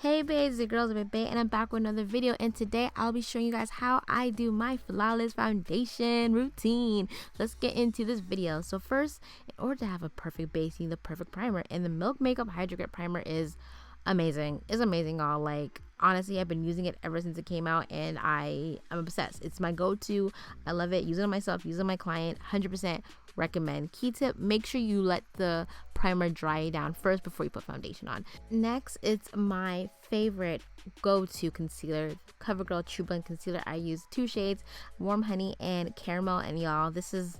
Hey babes, it's your girl ZAYBAY, and I'm back with another video. And today I'll be showing you guys how I do my flawless foundation routine. Let's get into this video. So first, in order to have a perfect base, you need the perfect primer, and the Milk Makeup Hydro Grip Primer is amazing. It's amazing, all. Like, honestly, I've been using it ever since it came out, and I'm obsessed. It's my go-to. I love it. Use it on myself, use it on my client. 100% recommend. Key tip: make sure you let the primer dry down first before you put foundation on. Next, it's my favorite go-to concealer, Covergirl trublend concealer. I use two shades, Warm Honey and Caramel, and y'all, this is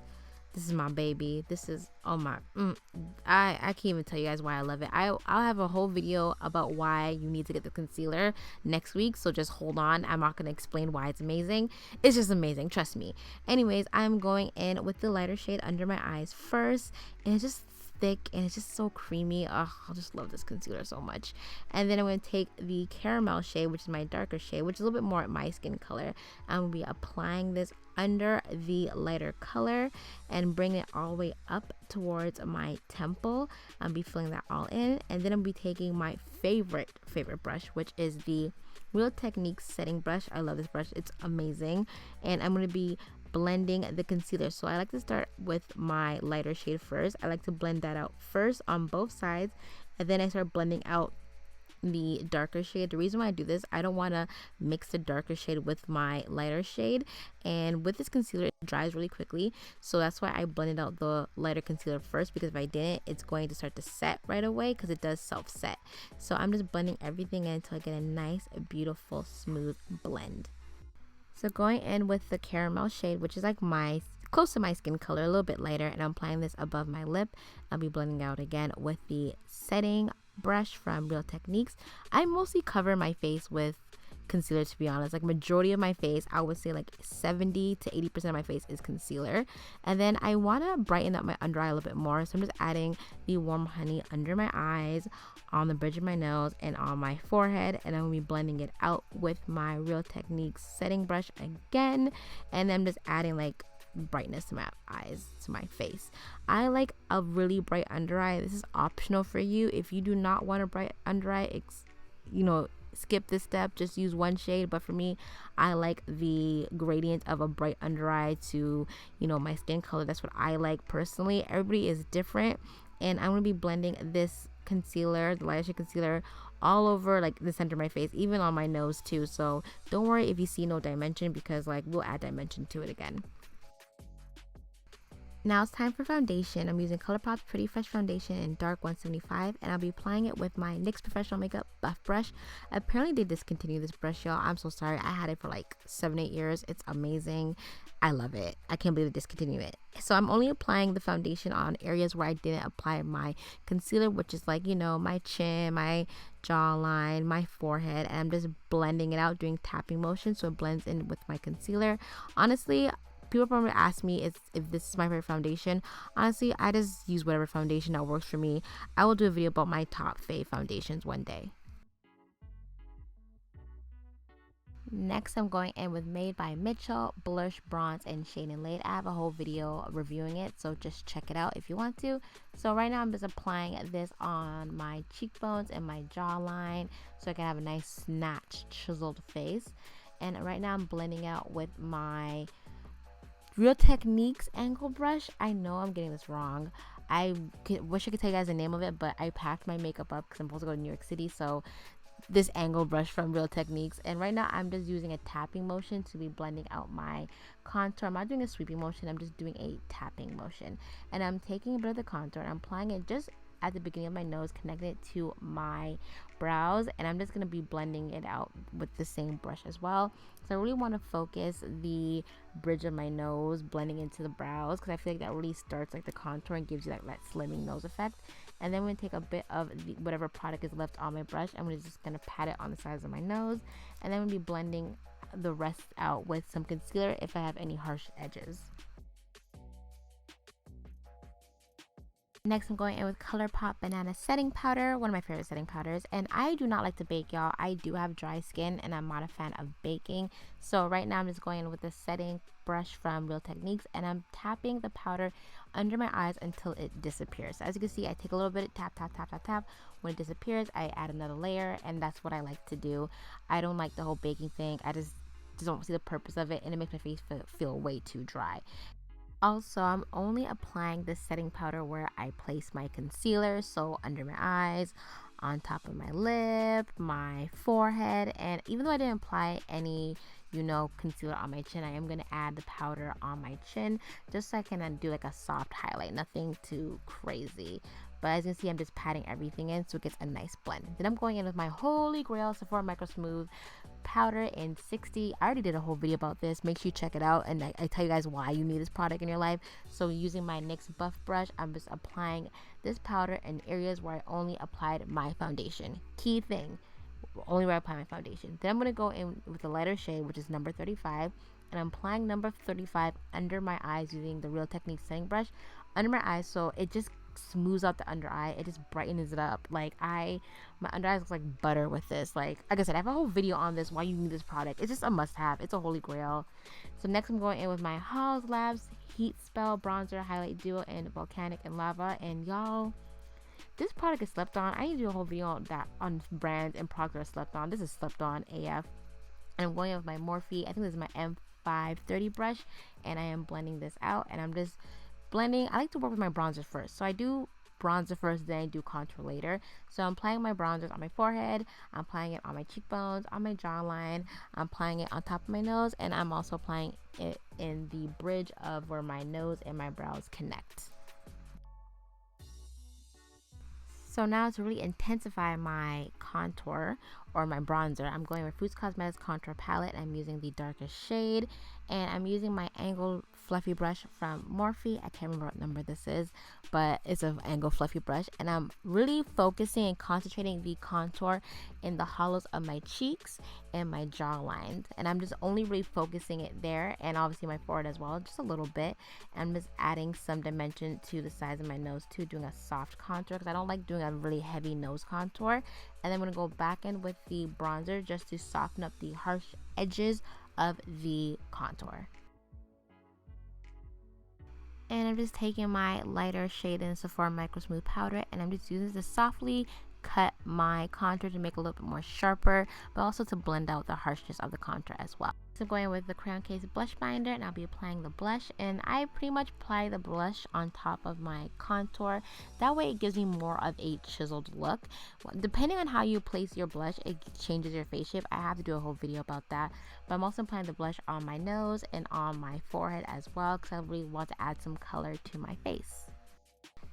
my baby. This is, oh my, I can't even tell you guys why I love it. I'll have a whole video about why you need to get the concealer next week, so just hold on. I'm not going to explain why it's amazing. It's just amazing, trust me. Anyways, I'm going in with the lighter shade under my eyes first, and it's just thick and it's just so creamy. I just love this concealer so much. And then I'm going to take the Caramel shade, which is my darker shade, which is a little bit more my skin color. I'm going to be applying this under the lighter color and bring it all the way up towards my temple. I'll be filling that all in, and then I'll be taking my favorite brush, which is the Real Techniques setting brush. I love this brush, it's amazing. And I'm going to be blending the concealer. So I like to start with my lighter shade first. I like to blend that out first on both sides, and then I start blending out the darker shade. The reason why I do this, I don't want to mix the darker shade with my lighter shade, and with this concealer it dries really quickly, so that's why I blended out the lighter concealer first, because if I didn't, it's going to start to set right away, because it does self set. So I'm just blending everything in until I get a nice, beautiful, smooth blend. So going in with the Caramel shade, which is like my close to my skin color, a little bit lighter, and I'm applying this above my lip. I'll be blending out again with the setting brush from Real Techniques. I mostly cover my face with concealer, to be honest. Like, majority of my face, I would say like 70 to 80% of my face is concealer. And then I want to brighten up my under eye a little bit more, so I'm just adding the Warm Honey under my eyes, on the bridge of my nose, and on my forehead, and I'm gonna be blending it out with my Real Techniques setting brush again. And then I'm just adding like brightness to my eyes, to my face. I like a really bright under eye. This is optional for you. If you do not want a bright under eye, skip this step, just use one shade. But for me, I like the gradient of a bright under eye to, my skin color. That's what I like personally. Everybody is different, and I'm gonna be blending this concealer, the lighter shade concealer, all over like the center of my face, even on my nose too. So don't worry if you see no dimension, because like we'll add dimension to it again. Now it's time for foundation. I'm using ColourPop's Pretty Fresh Foundation in Dark 175, and I'll be applying it with my NYX Professional Makeup Buff Brush. Apparently they discontinued this brush, y'all. I'm so sorry. I had it for like 7-8 years. It's amazing. I love it. I can't believe they discontinued it. So I'm only applying the foundation on areas where I didn't apply my concealer, which is like, my chin, my jawline, my forehead, and I'm just blending it out, doing tapping motion so it blends in with my concealer. Honestly, people probably ask me if this is my favorite foundation. Honestly, I just use whatever foundation that works for me. I will do a video about my top fave foundations one day. Next, I'm going in with Made by Mitchell Blush Bronze and Shade and Laid. I have a whole video reviewing it, so just check it out if you want to. So right now I'm just applying this on my cheekbones and my jawline, so I can have a nice snatched, chiseled face. And right now I'm blending out with my Real Techniques angle brush. I know I'm getting this wrong. Wish I could tell you guys the name of it, but I packed my makeup up because I'm supposed to go to New York City. So this angle brush from Real Techniques, and right now I'm just using a tapping motion to be blending out my contour. I'm not doing a sweeping motion, I'm just doing a tapping motion, and I'm taking a bit of the contour and I'm applying it just at the beginning of my nose, connecting it to my brows, and I'm just going to be blending it out with the same brush as well. So I really want to focus the bridge of my nose blending into the brows, because I feel like that really starts like the contour and gives you that slimming nose effect. And then I'm going to take a bit of whatever product is left on my brush, I'm just going to pat it on the sides of my nose, and then I'm going to be blending the rest out with some concealer if I have any harsh edges. Next, I'm going in with ColourPop Banana Setting Powder, one of my favorite setting powders. And I do not like to bake, y'all. I do have dry skin, and I'm not a fan of baking. So right now, I'm just going in with the setting brush from Real Techniques, and I'm tapping the powder under my eyes until it disappears. So as you can see, I take a little bit, tap, tap, tap, tap, tap, When it disappears, I add another layer, and that's what I like to do. I don't like the whole baking thing. I just don't see the purpose of it, and it makes my face feel way too dry. Also, I'm only applying the setting powder where I place my concealer, so under my eyes, on top of my lip, my forehead, and even though I didn't apply any concealer on my chin, I am going to add the powder on my chin just so I can do like a soft highlight, nothing too crazy. But as you can see, I'm just patting everything in so it gets a nice blend. Then I'm going in with my holy grail Sephora Micro Smooth powder in 60. I already did a whole video about this. Make sure you check it out, and I tell you guys why you need this product in your life. So using my NYX Buff brush, I'm just applying this powder in areas where I only applied my foundation. Key thing, only where I apply my foundation. Then I'm going to go in with a lighter shade, which is number 35, and I'm applying number 35 under my eyes using the Real Techniques setting brush under my eyes, so it just smooths out the under eye. It just brightens it up. Like my under eyes looks like butter with this. Like I said, I have a whole video on this, why you need this product. It's just a must-have. It's a holy grail. So next I'm going in with my Haus Labs Heat Spell Bronzer Highlight Duo in Volcanic and Lava. And y'all, this product is slept on. I need to do a whole video on brands and products that are slept on. This is slept on AF. And I'm going in with my Morphe, I think this is my M530 brush, and I am blending this out, and I'm just blending. I like to work with my bronzer first, so I do bronzer first, then I do contour later. So I'm applying my bronzers on my forehead, I'm applying it on my cheekbones, on my jawline, I'm applying it on top of my nose, and I'm also applying it in the bridge of where my nose and my brows connect. So now to really intensify my contour or my bronzer, I'm going with Fruits Cosmetics Contour Palette. I'm using the darkest shade, and I'm using my angled fluffy brush from Morphe. I can't remember what number this is, but it's an angled fluffy brush, and I'm really focusing and concentrating the contour in the hollows of my cheeks and my jawlines, and I'm just only really focusing it there, and obviously my forehead as well, just a little bit. I'm just adding some dimension to the sides of my nose too, doing a soft contour because I don't like doing a really heavy nose contour. And then I'm going to go back in with the bronzer just to soften up the harsh edges of the contour. And I'm just taking my lighter shade in Sephora Micro Smooth powder, and I'm just using this to softly cut my contour to make it a little bit more sharper, but also to blend out the harshness of the contour as well. So I'm going with the Crayon Case blush binder, and I'll be applying the blush, and I pretty much apply the blush on top of my contour. That way it gives me more of a chiseled look. Depending on how you place your blush, it changes your face shape. I have to do a whole video about that, but I'm also applying the blush on my nose and on my forehead as well because I really want to add some color to my face.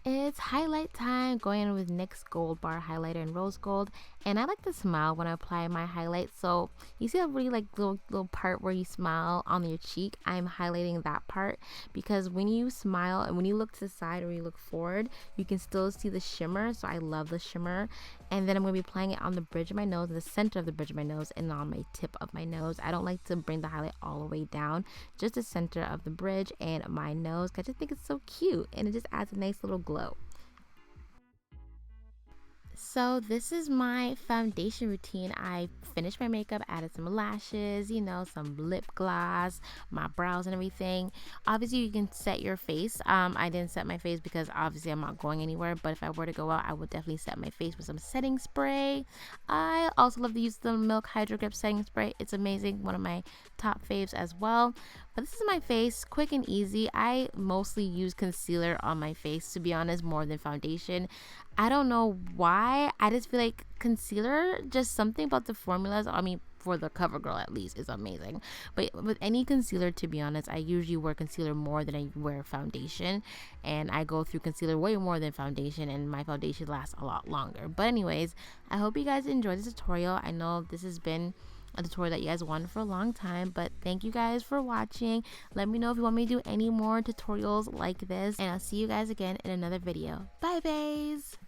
It's highlight time, going in with NYX Gold Bar Highlighter in Rose Gold, and I like to smile when I apply my highlight. So you see that really like little part where you smile on your cheek? I'm highlighting that part because when you smile and when you look to the side or you look forward, you can still see the shimmer. So I love the shimmer. And then I'm going to be applying it on the bridge of my nose, the center of the bridge of my nose, and on my tip of my nose. I don't like to bring the highlight all the way down, just the center of the bridge and my nose. I just think it's so cute, and it just adds a nice little glow. So this is my foundation routine. I finished my makeup, added some lashes, some lip gloss, my brows and everything. Obviously you can set your face. I didn't set my face because obviously I'm not going anywhere, but if I were to go out, I would definitely set my face with some setting spray. I also love to use the Milk Hydro Grip setting spray. It's amazing, one of my top faves as well. But this is my face, quick and easy. I mostly use concealer on my face, to be honest, more than foundation. I don't know why. I just feel like concealer, just something about the formulas, I mean, for the Covergirl at least, is amazing. But with any concealer, to be honest, I usually wear concealer more than I wear foundation. And I go through concealer way more than foundation, and my foundation lasts a lot longer. But anyways, I hope you guys enjoyed this tutorial. I know this has been a tutorial that you guys wanted for a long time, but thank you guys for watching. Let me know if you want me to do any more tutorials like this, and I'll see you guys again in another video. Bye, bays.